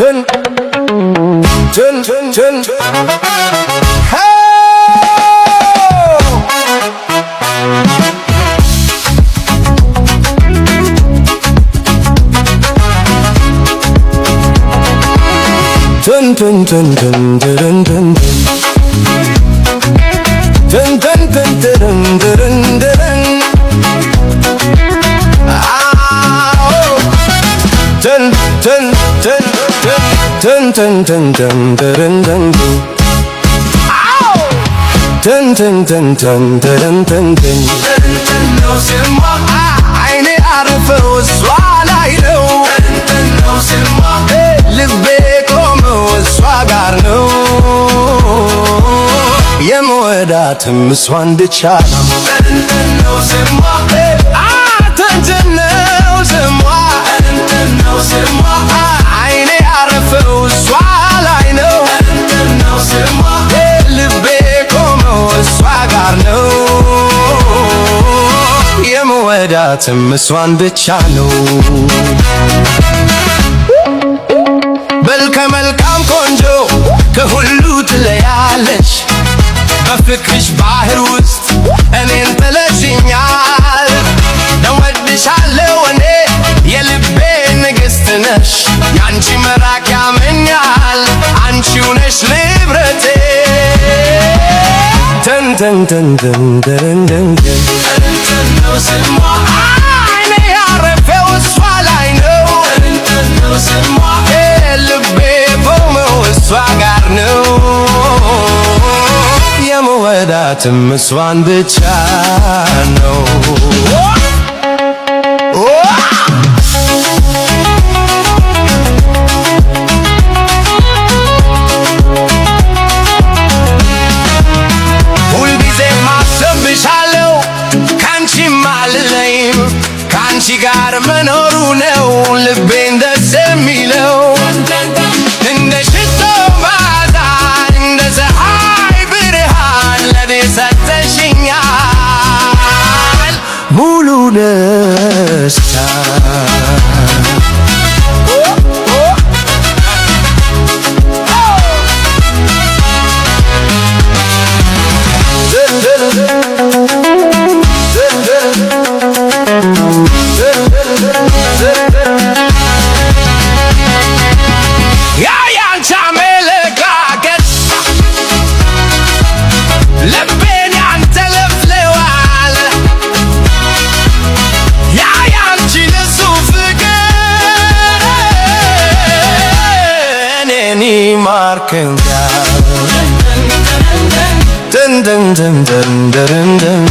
Dun, dun, dun, dun. Hey! Dun, dun, dun, dun, dun, dun, dun. Dun, dun, dun, dun, dun, dun, dun. Dun, dun, dun, dun, dun, dun, dun, dun, dun, dun. Dun, dun, dun, dun, dun, dun, dun. ነው ስሟ አይኔ አረፈው እሷ ላይ ነው ነው ስሟ ልቤ ቆመው እሷ ጋር ነው የምወዳትም እሷን ብቻ ነው ነው ስሟ ተንተነው ስሟ ነው ስሟ አይኔ አረፈው እሷ ላይ ነው ነው ስሟ ልቤ ቆመው እሷ ጋር ነው የምወዳትም እሷን ብቻ ነው መልከ ቆንጆ ከሁሉ ትለያለች በፍቅርሽ ባህር ውስጥ እኔን ጥለሽኛል እወድሻለሁ እኔ የልቤ ንግሥት ነሽ ያንቺ መራቅ ያመኛል አንቺው ነሽ ንብረቴ ተን ተን ተን ተን ተን ተን ነው ስሟ አይኔ ያረፈው እሷ ላይ ነው ነው ስሟ ልቤ ቆመው እሷ ጋር ነው የምወዳትም እሷን ብቻ ነው ሁልጊዜ ማሰብሻለው ካንቺም አልለይም ካንቺ ጋር መኖሩ ነው ልቤን ደስ የሚለው እንደ ሽቶ ማታ እንደ ፀሐይ ብርሃን ለኔ ሰጥተሽኛል ሙሉ ደስታ Marking down dun dun dun dun dun dun dun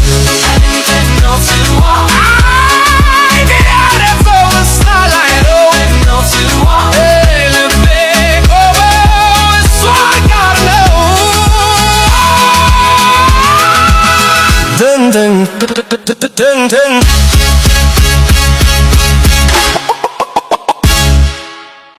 dun dun dun